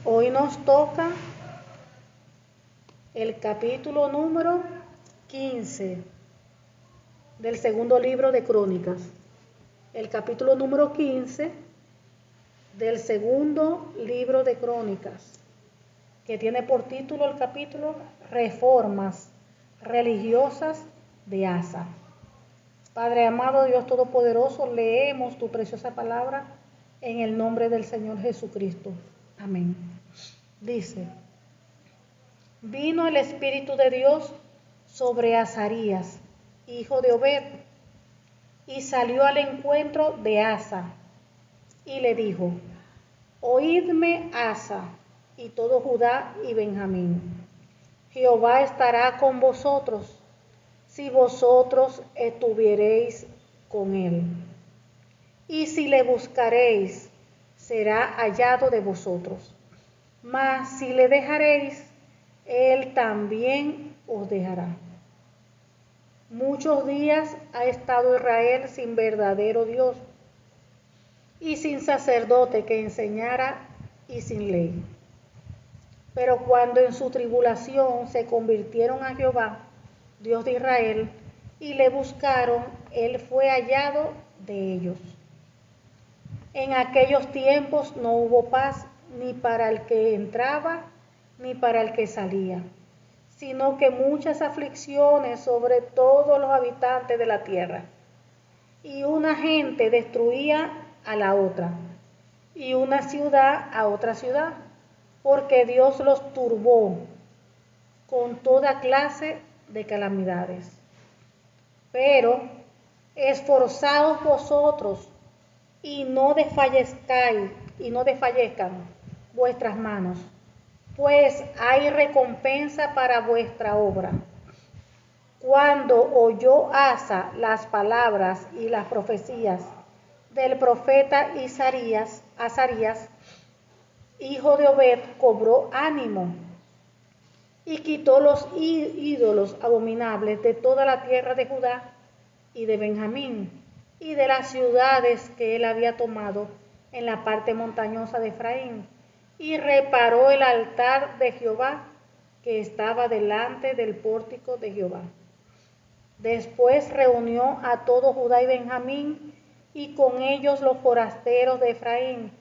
Hoy nos toca el capítulo número 15 del segundo libro de Crónicas. El capítulo número 15 del segundo libro de Crónicas, que tiene por título el capítulo Reformas religiosas de Asa. Padre amado, Dios Todopoderoso, leemos tu preciosa palabra en el nombre del Señor Jesucristo. Amén. Dice: vino el Espíritu de Dios sobre Azarías, hijo de Obed, y salió al encuentro de Asa, y le dijo: oídme, Asa, y todo Judá y Benjamín. Jehová estará con vosotros, si vosotros estuviereis con él. Y si le buscaréis, será hallado de vosotros. Mas si le dejaréis, él también os dejará. Muchos días ha estado Israel sin verdadero Dios y sin sacerdote que enseñara y sin ley. Pero cuando en su tribulación se convirtieron a Jehová, Dios de Israel, y le buscaron, él fue hallado de ellos. En aquellos tiempos no hubo paz ni para el que entraba ni para el que salía, sino que muchas aflicciones sobre todos los habitantes de la tierra. Y una gente destruía a la otra, y una ciudad a otra ciudad, porque Dios los turbó con toda clase de calamidades. Pero esforzaos vosotros y no desfallezcan vuestras manos, pues hay recompensa para vuestra obra. Cuando oyó Asa las palabras y las profecías del profeta Azarías, hijo de Obed, cobró ánimo y quitó los ídolos abominables de toda la tierra de Judá y de Benjamín y de las ciudades que él había tomado en la parte montañosa de Efraín, y reparó el altar de Jehová que estaba delante del pórtico de Jehová. Después reunió a todo Judá y Benjamín, y con ellos los forasteros de Efraín,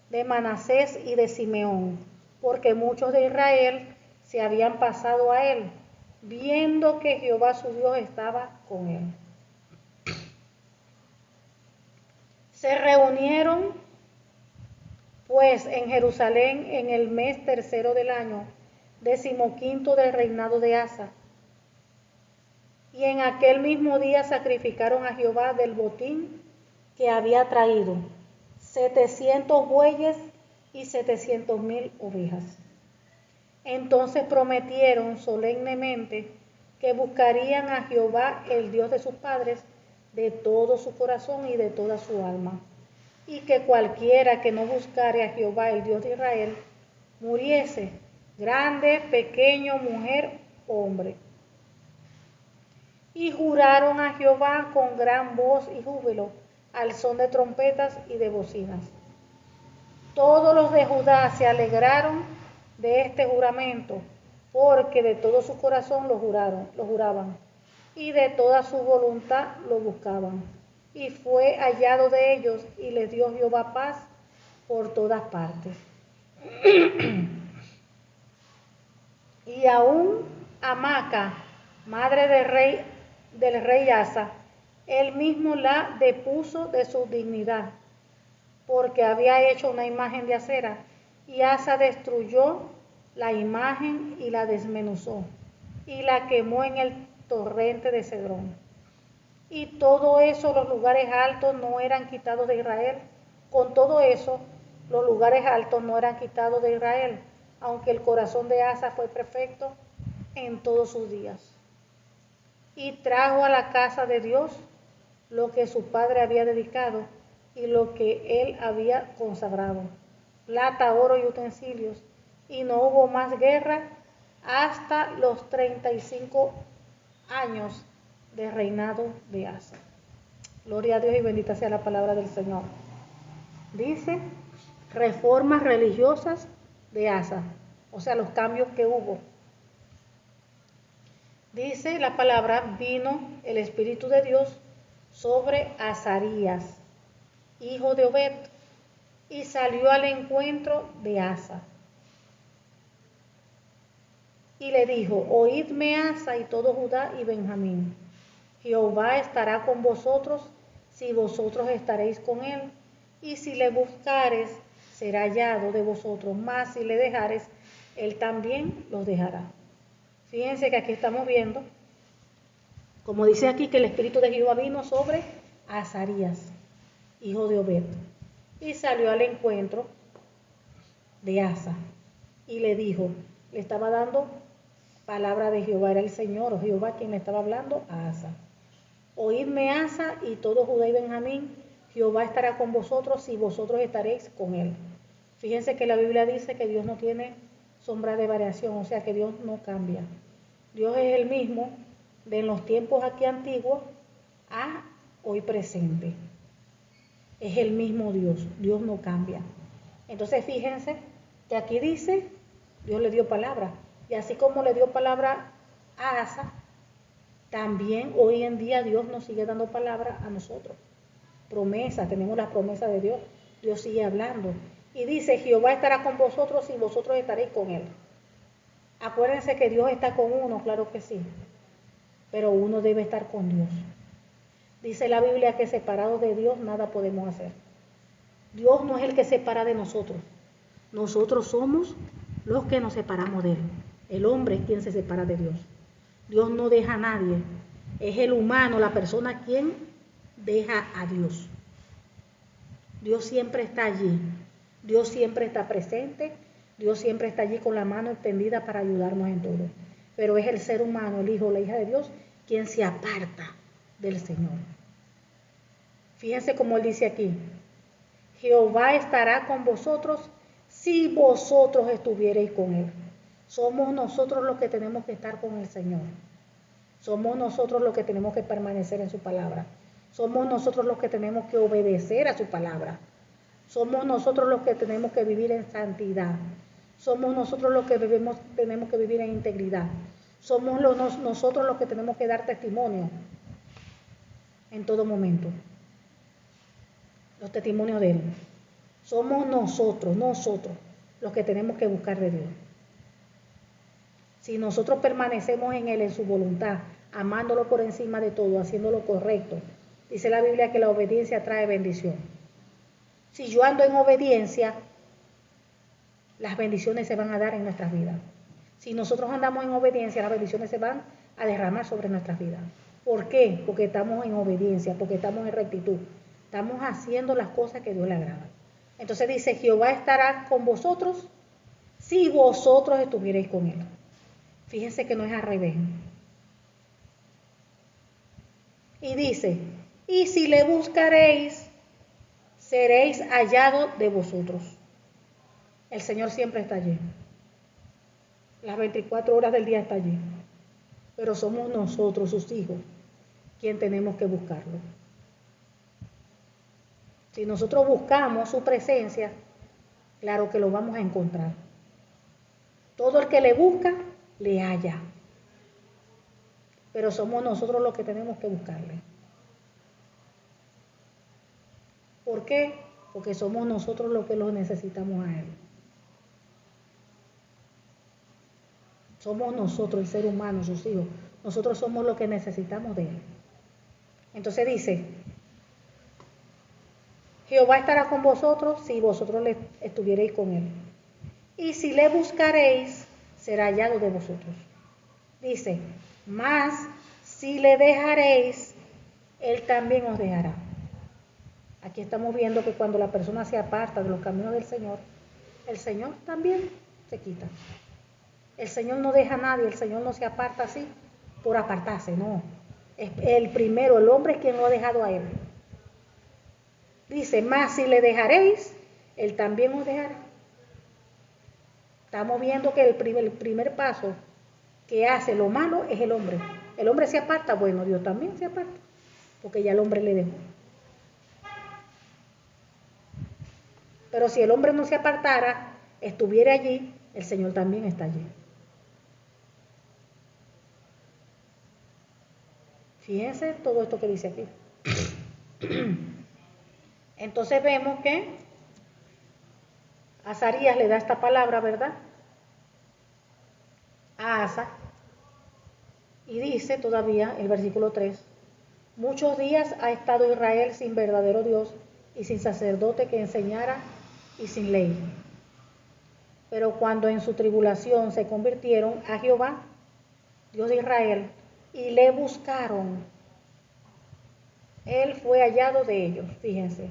de Manasés y de Simeón, porque muchos de Israel se habían pasado a él, viendo que Jehová su Dios estaba con él. Se reunieron pues en Jerusalén en el mes tercero del año, 15º del reinado de Asa. Y en aquel mismo día sacrificaron a Jehová del botín que había traído 700 bueyes y 700,000 ovejas. Entonces prometieron solemnemente que buscarían a Jehová, el Dios de sus padres, de todo su corazón y de toda su alma, y que cualquiera que no buscare a Jehová, el Dios de Israel, muriese, grande, pequeño, mujer, hombre. Y juraron a Jehová con gran voz y júbilo, al son de trompetas y de bocinas. Todos los de Judá se alegraron de este juramento, porque de todo su corazón lo juraban, y de toda su voluntad lo buscaban. Y fue hallado de ellos, y les dio Jehová paz por todas partes. Y aún Amaca, madre del rey Asa, él mismo la depuso de su dignidad, porque había hecho una imagen de acera, y Asa destruyó la imagen y la desmenuzó, y la quemó en el torrente de Cedrón. Y todo eso, los lugares altos no eran quitados de Israel. Con todo eso, los lugares altos no eran quitados de Israel, aunque el corazón de Asa fue perfecto en todos sus días. Y trajo a la casa de Dios lo que su padre había dedicado y lo que él había consagrado, plata, oro y utensilios, y no hubo más guerra hasta los 35 años de reinado de Asa. Gloria a Dios y bendita sea la palabra del Señor. Dice: reformas religiosas de Asa, o sea, los cambios que hubo. Dice la palabra, vino el Espíritu de Dios sobre Azarías, hijo de Obed, y salió al encuentro de Asa. Y le dijo, oídme Asa y todo Judá y Benjamín. Jehová estará con vosotros si vosotros estaréis con él, y si le buscares, será hallado de vosotros, mas si le dejares, él también los dejará. Fíjense que aquí estamos viendo, como dice aquí, que el Espíritu de Jehová vino sobre Azarías, hijo de Obed, y salió al encuentro de Asa, y le dijo, le estaba dando palabra de Jehová, era el Señor, o Jehová quien le estaba hablando a Asa. Oídme Asa y todo Judá y Benjamín, Jehová estará con vosotros si vosotros estaréis con él. Fíjense que la Biblia dice que Dios no tiene sombra de variación, o sea que Dios no cambia. Dios es el mismo de en los tiempos aquí antiguos a hoy presente. Es el mismo Dios, Dios no cambia. Entonces fíjense que aquí dice, Dios le dio palabra, y así como le dio palabra a Asa, también hoy en día Dios nos sigue dando palabra a nosotros. Promesa, tenemos la promesa de Dios, Dios sigue hablando. Y dice, Jehová estará con vosotros y vosotros estaréis con él. Acuérdense que Dios está con uno, claro que sí, pero uno debe estar con Dios. Dice la Biblia que separados de Dios nada podemos hacer. Dios no es el que separa de nosotros. Nosotros somos los que nos separamos de él. El hombre es quien se separa de Dios. Dios no deja a nadie. Es el humano, la persona quien deja a Dios. Dios siempre está allí. Dios siempre está presente. Dios siempre está allí con la mano extendida para ayudarnos en todo. Pero es el ser humano, el hijo o la hija de Dios, quien se aparta del Señor. Fíjense cómo él dice aquí. Jehová estará con vosotros si vosotros estuviereis con él. Somos nosotros los que tenemos que estar con el Señor. Somos nosotros los que tenemos que permanecer en su palabra. Somos nosotros los que tenemos que obedecer a su palabra. Somos nosotros los que tenemos que vivir en santidad. Somos nosotros los que tenemos que vivir en integridad. Somos nosotros los que tenemos que dar testimonio en todo momento. Los testimonios de él. Somos nosotros los que tenemos que buscar de Dios. Si nosotros permanecemos en él, en su voluntad, amándolo por encima de todo, haciendo lo correcto, dice la Biblia que la obediencia trae bendición. Si yo ando en obediencia, las bendiciones se van a dar en nuestras vidas. Si nosotros andamos en obediencia, las bendiciones se van a derramar sobre nuestras vidas. ¿Por qué? Porque estamos en obediencia, porque estamos en rectitud. Estamos haciendo las cosas que Dios le agrada. Entonces dice, Jehová estará con vosotros si vosotros estuviereis con él. Fíjense que no es al revés. Y dice, y si le buscaréis, seréis hallados de vosotros. El Señor siempre está allí. Las 24 horas del día está allí. Pero somos nosotros, sus hijos, quien tenemos que buscarlo. Si nosotros buscamos su presencia, claro que lo vamos a encontrar. Todo el que le busca, le halla. Pero somos nosotros los que tenemos que buscarle. ¿Por qué? Porque somos nosotros los que lo necesitamos a él. Somos nosotros, el ser humano, sus hijos. Nosotros somos los que necesitamos de él. Entonces dice, Jehová estará con vosotros si vosotros estuviereis con él. Y si le buscaréis, será hallado de vosotros. Dice, mas si le dejaréis, él también os dejará. Aquí estamos viendo que cuando la persona se aparta de los caminos del Señor, el Señor también se quita. El Señor no deja a nadie, el Señor no se aparta así por apartarse, no. Es el primero, el hombre es quien lo ha dejado a él. Dice, mas si le dejaréis, él también os dejará. Estamos viendo que el primer paso que hace lo malo es el hombre. El hombre se aparta, bueno, Dios también se aparta, porque ya el hombre le dejó. Pero si el hombre no se apartara, estuviera allí, el Señor también está allí. Fíjense todo esto que dice aquí. Entonces vemos que Azarías le da esta palabra, ¿verdad? A Asa. Y dice todavía el versículo 3, muchos días ha estado Israel sin verdadero Dios y sin sacerdote que enseñara y sin ley. Pero cuando en su tribulación se convirtieron a Jehová, Dios de Israel, y le buscaron, Él fue hallado de ellos. Fíjense.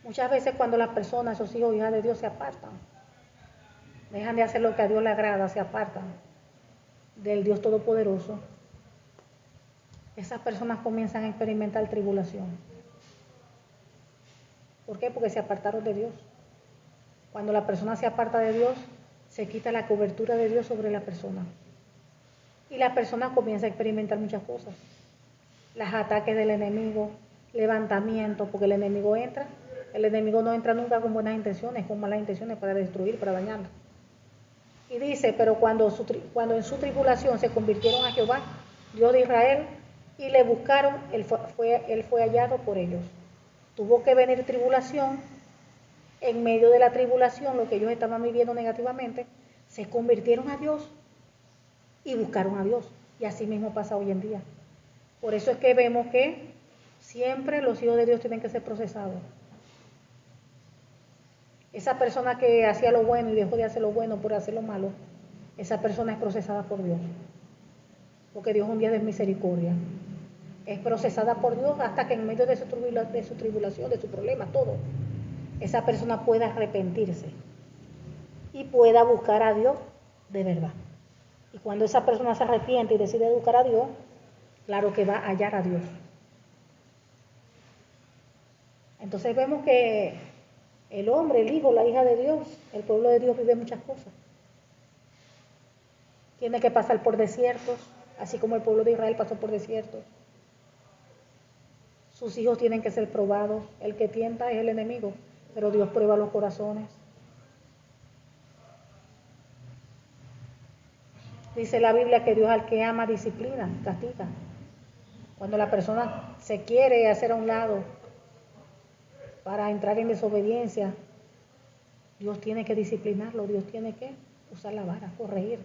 Muchas veces cuando las personas, esos hijos y hijas de Dios se apartan, dejan de hacer lo que a Dios le agrada, se apartan del Dios Todopoderoso, esas personas comienzan a experimentar tribulación. ¿Por qué? Porque se apartaron de Dios. Cuando la persona se aparta de Dios, se quita la cobertura de Dios sobre la persona. Y la persona comienza a experimentar muchas cosas. Los ataques del enemigo, levantamiento, porque el enemigo entra. El enemigo no entra nunca con buenas intenciones, con malas intenciones para destruir, para dañar. Y dice, pero cuando en su tribulación se convirtieron a Jehová, Dios de Israel, y le buscaron, él fue hallado por ellos. Tuvo que venir tribulación. En medio de la tribulación, lo que ellos estaban viviendo negativamente, se convirtieron a Dios y buscaron a Dios. Y así mismo pasa hoy en día. Por eso es que vemos que siempre los hijos de Dios tienen que ser procesados. Esa persona que hacía lo bueno y dejó de hacer lo bueno por hacer lo malo, esa persona es procesada por Dios. Porque Dios es un Dios de misericordia. Es procesada por Dios hasta que en medio de su tribulación, de su problema, todo, esa persona pueda arrepentirse y pueda buscar a Dios de verdad. Y cuando esa persona se arrepiente y decide buscar a Dios, claro que va a hallar a Dios. Entonces vemos que el hombre, el hijo, la hija de Dios, el pueblo de Dios vive muchas cosas. Tiene que pasar por desiertos, así como el pueblo de Israel pasó por desiertos. Sus hijos tienen que ser probados. El que tienta es el enemigo, pero Dios prueba los corazones. Dice la Biblia que Dios al que ama disciplina, castiga. Cuando la persona se quiere hacer a un lado para entrar en desobediencia, Dios tiene que disciplinarlo, Dios tiene que usar la vara, corregir.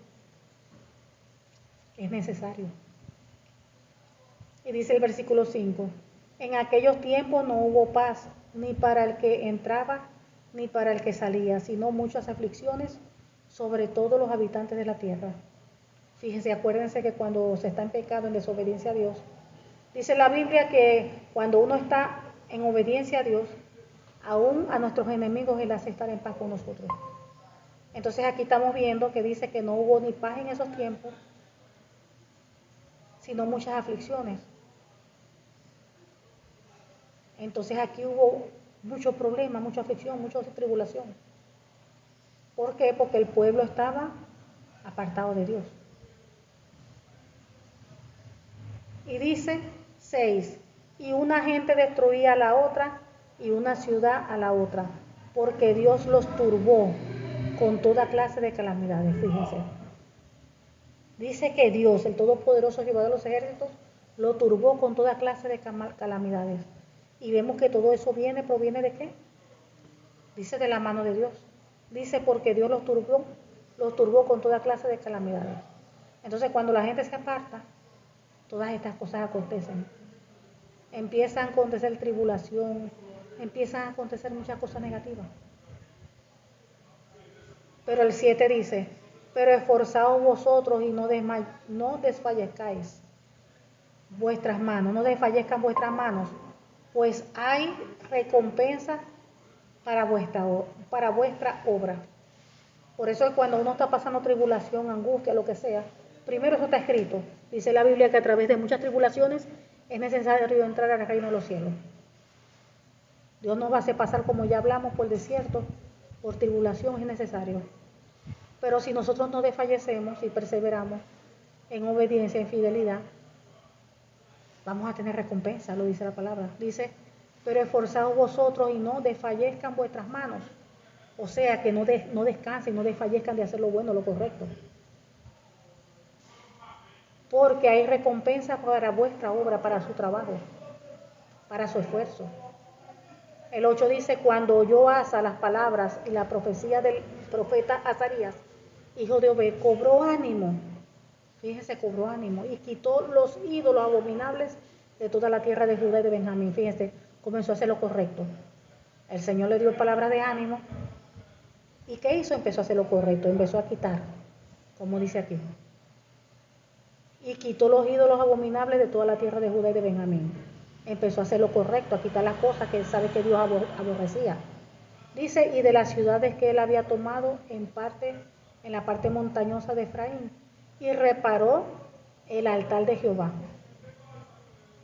Es necesario. Y dice el versículo 5, en aquellos tiempos no hubo paz, ni para el que entraba, ni para el que salía, sino muchas aflicciones sobre todos los habitantes de la tierra. Fíjense, acuérdense que cuando se está en pecado, en desobediencia a Dios, dice la Biblia que cuando uno está en obediencia a Dios, aún a nuestros enemigos Él hace estar en paz con nosotros. Entonces aquí estamos viendo que dice que no hubo ni paz en esos tiempos, sino muchas aflicciones. Entonces aquí hubo muchos problemas, mucha aflicción, mucha tribulación. ¿Por qué? Porque el pueblo estaba apartado de Dios. Y dice 6, y una gente destruía a la otra y una ciudad a la otra, porque Dios los turbó con toda clase de calamidades. Fíjense. Dice que Dios, el Todopoderoso Jehová de los ejércitos, lo turbó con toda clase de calamidades. Y vemos que todo eso proviene ¿de qué? Dice de la mano de Dios. Dice porque Dios los turbó con toda clase de calamidades. Entonces cuando la gente se aparta, todas estas cosas acontecen. Empiezan a acontecer tribulación, empiezan a acontecer muchas cosas negativas. Pero el 7 dice, pero esforzaos vosotros y no desfallezcáis vuestras manos, no desfallezcan vuestras manos, pues hay recompensa para vuestra obra. Por eso cuando uno está pasando tribulación, angustia, lo que sea, primero eso está escrito. Dice la Biblia que a través de muchas tribulaciones es necesario entrar al reino de los cielos. Dios nos va a hacer pasar, como ya hablamos, por desierto, por tribulación es necesario. Pero si nosotros no desfallecemos y perseveramos en obediencia, en fidelidad, vamos a tener recompensa, lo dice la palabra. Dice, pero esforzaos vosotros y no desfallezcan vuestras manos. O sea, que no descansen, no desfallezcan de hacer lo bueno, lo correcto. Porque hay recompensa para vuestra obra, para su trabajo, para su esfuerzo. El 8 dice, cuando oyó Asa las palabras y la profecía del profeta Azarías, hijo de Obed, cobró ánimo. Fíjense, cobró ánimo y quitó los ídolos abominables de toda la tierra de Judá y de Benjamín. Fíjense, comenzó a hacer lo correcto. El Señor le dio palabras de ánimo. ¿Y qué hizo? Empezó a hacer lo correcto, empezó a quitar, como dice aquí. Y quitó los ídolos abominables de toda la tierra de Judá y de Benjamín. Empezó a hacer lo correcto, a quitar las cosas que él sabe que Dios aborrecía. Dice, y de las ciudades que él había tomado en la parte montañosa de Efraín, y reparó el altar de Jehová,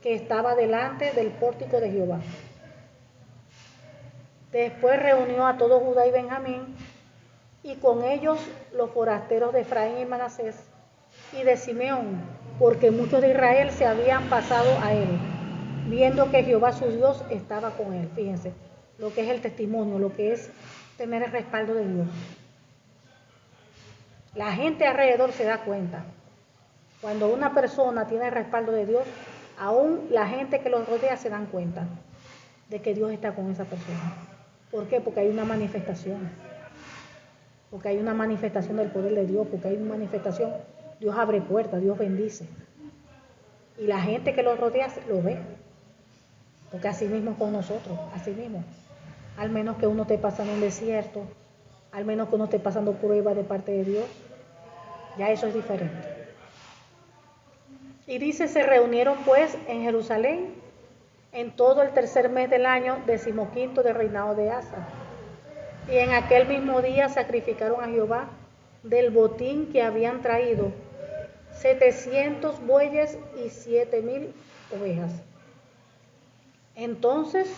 que estaba delante del pórtico de Jehová. Después reunió a todo Judá y Benjamín, y con ellos los forasteros de Efraín y Manasés, y de Simeón, porque muchos de Israel se habían pasado a él, viendo que Jehová su Dios estaba con él. Fíjense, lo que es el testimonio, lo que es tener el respaldo de Dios. La gente alrededor se da cuenta. Cuando una persona tiene el respaldo de Dios, aún la gente que los rodea se dan cuenta de que Dios está con esa persona. ¿Por qué? Porque hay una manifestación. Porque hay una manifestación del poder de Dios, porque hay una manifestación. Dios abre puertas, Dios bendice. Y la gente que los rodea lo ve. Porque así mismo con nosotros, así mismo. Al menos que uno esté pasando un desierto, al menos que uno esté pasando prueba de parte de Dios, ya eso es diferente. Y dice, se reunieron pues en Jerusalén en todo el tercer mes del año 15 del reinado de Asa. Y en aquel mismo día sacrificaron a Jehová del botín que habían traído 700 bueyes y 7,000 ovejas. Entonces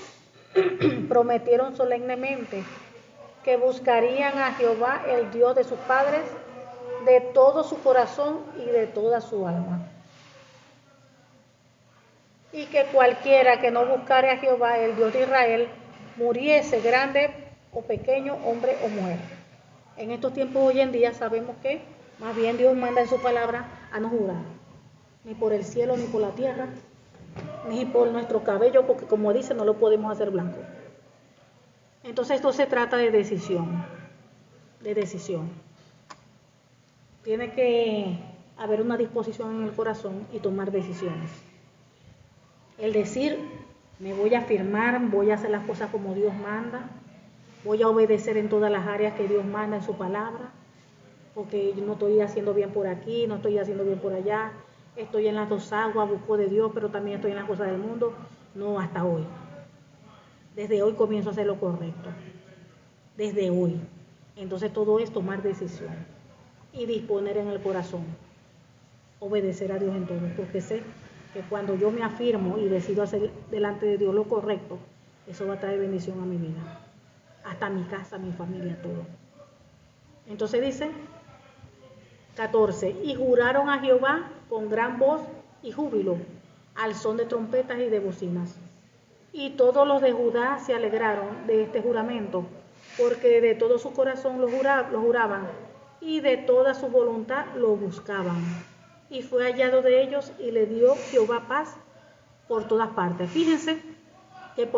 prometieron solemnemente que buscarían a Jehová, el Dios de sus padres, de todo su corazón y de toda su alma. Y que cualquiera que no buscare a Jehová, el Dios de Israel, muriese, grande o pequeño, hombre o mujer. En estos tiempos hoy en día sabemos que más bien Dios manda en su palabra a no jurar, ni por el cielo, ni por la tierra, ni por nuestro cabello, porque como dice, no lo podemos hacer blanco. Entonces esto se trata de decisión, de decisión. Tiene que haber una disposición en el corazón y tomar decisiones. El decir, me voy a afirmar, voy a hacer las cosas como Dios manda, voy a obedecer en todas las áreas que Dios manda en su palabra, porque yo no estoy haciendo bien por aquí, no estoy haciendo bien por allá, estoy en las dos aguas, busco de Dios, pero también estoy en las cosas del mundo. No, hasta hoy. Desde hoy comienzo a hacer lo correcto. Desde hoy. Entonces todo es tomar decisión y disponer en el corazón, obedecer a Dios en todo, porque sé que cuando yo me afirmo y decido hacer delante de Dios lo correcto, eso va a traer bendición a mi vida, hasta mi casa, mi familia, todo. Entonces dice 14, y juraron a Jehová con gran voz y júbilo, al son de trompetas y de bocinas. Y todos los de Judá se alegraron de este juramento, porque de todo su corazón lo juraban, y de toda su voluntad lo buscaban. Y fue hallado de ellos, y le dio Jehová paz por todas partes. Fíjense que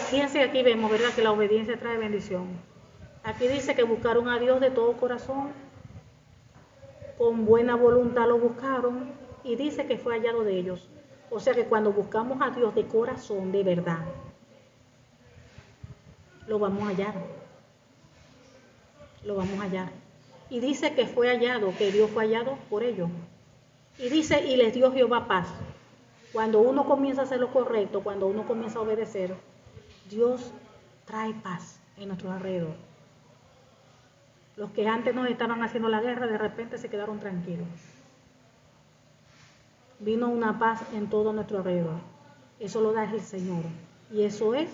fíjense aquí vemos, ¿verdad?, que la obediencia trae bendición. Aquí dice que buscaron a Dios de todo corazón, con buena voluntad lo buscaron, y dice que fue hallado de ellos. O sea que cuando buscamos a Dios de corazón, de verdad, lo vamos a hallar. Lo vamos a hallar. Y dice que fue hallado, que Dios fue hallado por ellos. Y dice, y les dio Jehová paz. Cuando uno comienza a hacer lo correcto, cuando uno comienza a obedecer, Dios trae paz en nuestro alrededor. Los que antes nos estaban haciendo la guerra, de repente se quedaron tranquilos. Vino una paz en todo nuestro alrededor. Eso lo da el Señor. Y eso es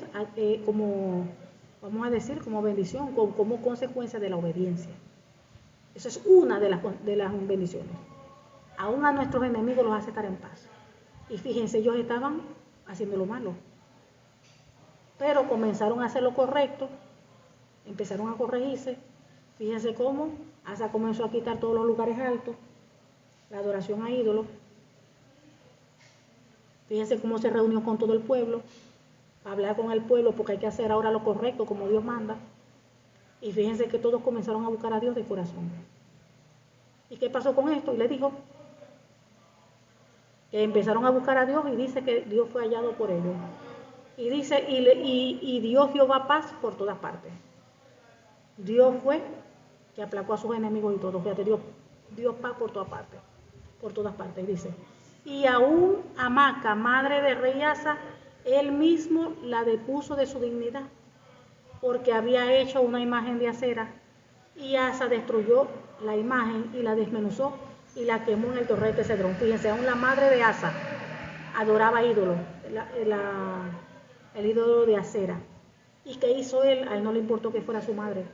como, vamos a decir, como bendición, como consecuencia de la obediencia. Eso es una de las bendiciones. Aún a nuestros enemigos los hace estar en paz. Y fíjense, ellos estaban haciendo lo malo. Pero comenzaron a hacer lo correcto empezaron a corregirse. Fíjense cómo Asa comenzó a quitar todos los lugares altos, la adoración a ídolos. Fíjense cómo se reunió con todo el pueblo, para hablar con el pueblo, porque hay que hacer ahora lo correcto como Dios manda. Y fíjense que todos comenzaron a buscar a Dios de corazón. ¿Y qué pasó con esto? Y le dijo que empezaron a buscar a Dios y dice que Dios fue hallado por ellos. Y dice, y Dios Jehová paz por todas partes. Dios fue que aplacó a sus enemigos y todo. Fíjate, Dios paz por todas partes. Por todas partes. Y dice, y aún a Maca, madre de rey Asa, él mismo la depuso de su dignidad, porque había hecho una imagen de acera. Y Asa destruyó la imagen y la desmenuzó y la quemó en el torrente de Cedrón. Fíjense, aún la madre de Asa adoraba ídolos, el ídolo de acera. ¿Y qué hizo él? A él no le importó que fuera su madre.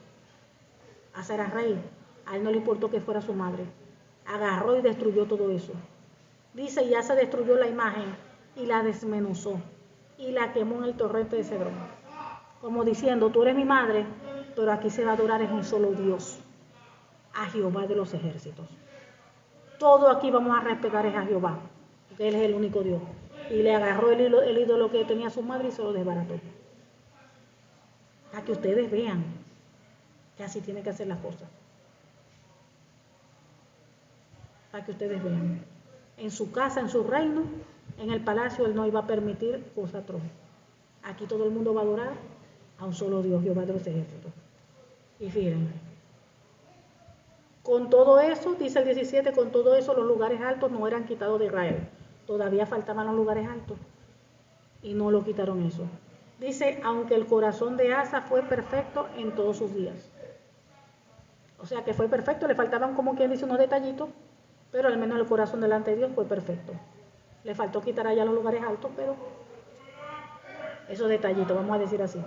Asa era rey, a él no le importó que fuera su madre. Agarró y destruyó todo eso. Dice, y Asa destruyó la imagen y la desmenuzó y la quemó en el torrente de Cedrón. Como diciendo, tú eres mi madre, pero aquí se va a adorar es un solo Dios, a Jehová de los ejércitos. Todo aquí vamos a respetar es a Jehová, porque Él es el único Dios. Y le agarró el ídolo que tenía su madre y se lo desbarató. Para que ustedes vean que así tiene que hacer las cosas. Para que ustedes vean. En su casa, en su reino, en el palacio, Él no iba a permitir cosa atroz. Aquí todo el mundo va a adorar a un solo Dios, Jehová de los ejércitos. Y fíjense. Con todo eso, dice el 17, con todo eso los lugares altos no eran quitados de Israel. Todavía faltaban los lugares altos y no lo quitaron eso. Dice, aunque el corazón de Asa fue perfecto en todos sus días. O sea que fue perfecto, le faltaban como quien dice unos detallitos, pero al menos el corazón delante de Dios fue perfecto. Le faltó quitar allá los lugares altos, pero esos detallitos, vamos a decir así.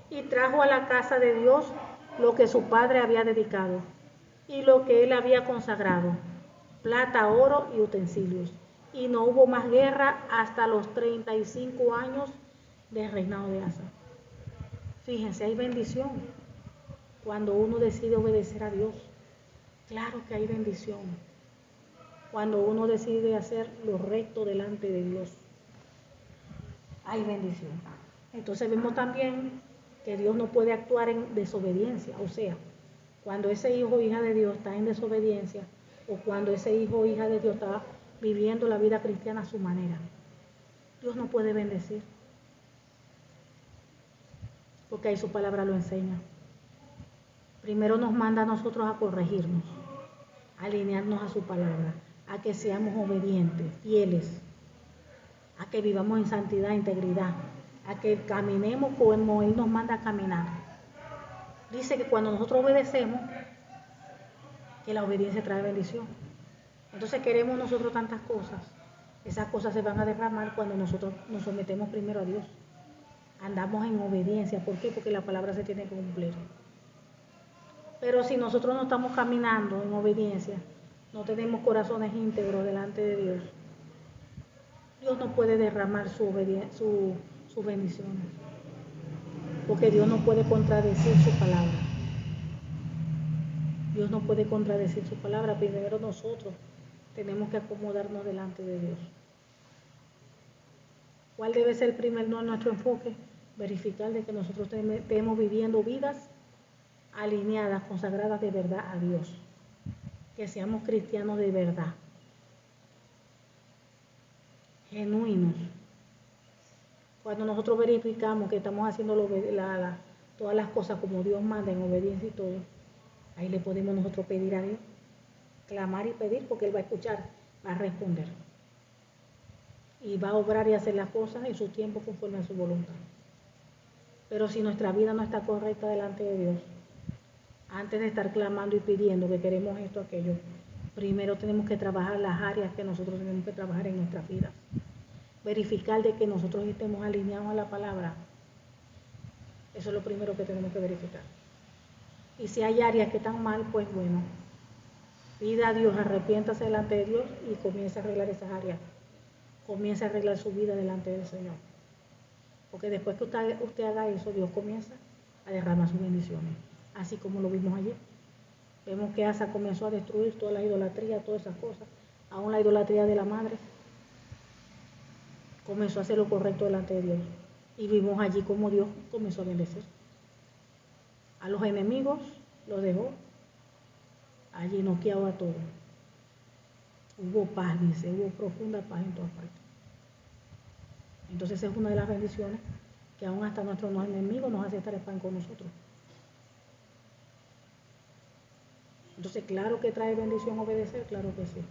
Y trajo a la casa de Dios lo que su padre había dedicado y lo que él había consagrado, plata, oro y utensilios. Y no hubo más guerra hasta los 35 años del reinado de Asa. Fíjense, hay bendición cuando uno decide obedecer a Dios. Claro que hay bendición cuando uno decide hacer lo recto delante de Dios. Hay bendición. Entonces vemos también que Dios no puede actuar en desobediencia, o sea, cuando ese hijo o hija de Dios está en desobediencia o cuando ese hijo o hija de Dios está viviendo la vida cristiana a su manera, Dios no puede bendecir, porque ahí su palabra lo enseña. Primero nos manda a nosotros a corregirnos, a alinearnos a su palabra, a que seamos obedientes, fieles, a que vivamos en santidad, integridad, a que caminemos como Él nos manda a caminar. Dice que cuando nosotros obedecemos, que la obediencia trae bendición. Entonces queremos nosotros tantas cosas. Esas cosas se van a derramar cuando nosotros nos sometemos primero a Dios. Andamos en obediencia. ¿Por qué? Porque la palabra se tiene que cumplir. Pero si nosotros no estamos caminando en obediencia, no tenemos corazones íntegros delante de Dios, Dios no puede derramar su bendición. Porque Dios no puede contradecir su palabra. Dios no puede contradecir su palabra. Primero nosotros tenemos que acomodarnos delante de Dios. ¿Cuál debe ser el primer nuestro enfoque? Verificar de que nosotros estemos viviendo vidas alineadas, consagradas de verdad a Dios. Que seamos cristianos de verdad. Genuinos. Cuando nosotros verificamos que estamos haciendo todas las cosas como Dios manda en obediencia y todo, ahí le podemos nosotros pedir a Dios, clamar y pedir, porque Él va a escuchar, va a responder. Y va a obrar y hacer las cosas en su tiempo conforme a su voluntad. Pero si nuestra vida no está correcta delante de Dios, antes de estar clamando y pidiendo que queremos esto o aquello, primero tenemos que trabajar las áreas que nosotros tenemos que trabajar en nuestras vidas. Verificar de que nosotros estemos alineados a la palabra. Eso es lo primero que tenemos que verificar. Y si hay áreas que están mal, pues bueno, pida a Dios, arrepiéntase delante de Dios y comience a arreglar esas áreas. Comience a arreglar su vida delante del Señor. Porque después que usted haga eso, Dios comienza a derramar sus bendiciones. así como lo vimos allí. Vemos que Asa comenzó a destruir toda la idolatría, todas esas cosas, aún la idolatría de la madre. Comenzó a hacer lo correcto delante de Dios. Y vimos allí como Dios comenzó a bendecir. A los enemigos los dejó allí noqueado a todos. Hubo paz, dice, hubo profunda paz en todas partes. Entonces es una de las bendiciones que aún hasta nuestros enemigos nos hace estar en paz con nosotros. Entonces, claro que trae bendición obedecer, claro que sí.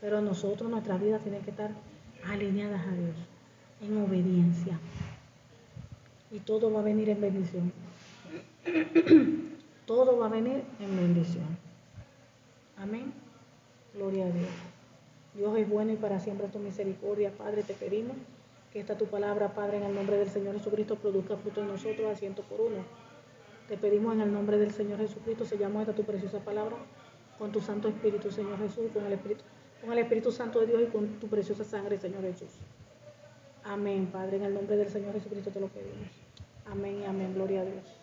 Pero nosotros, nuestras vidas tienen que estar alineadas a Dios, en obediencia. Y todo va a venir en bendición. Todo va a venir en bendición. Amén. Gloria a Dios. Dios es bueno y para siempre es tu misericordia. Padre, te pedimos que esta tu palabra, Padre, en el nombre del Señor Jesucristo, produzca fruto en nosotros a 100 por 1. Te pedimos en el nombre del Señor Jesucristo, sellamos esta tu preciosa palabra con tu Santo Espíritu, Señor Jesús, con el Espíritu Santo de Dios y con tu preciosa sangre, Señor Jesús. Amén, Padre, en el nombre del Señor Jesucristo te lo pedimos. Amén y amén. Gloria a Dios.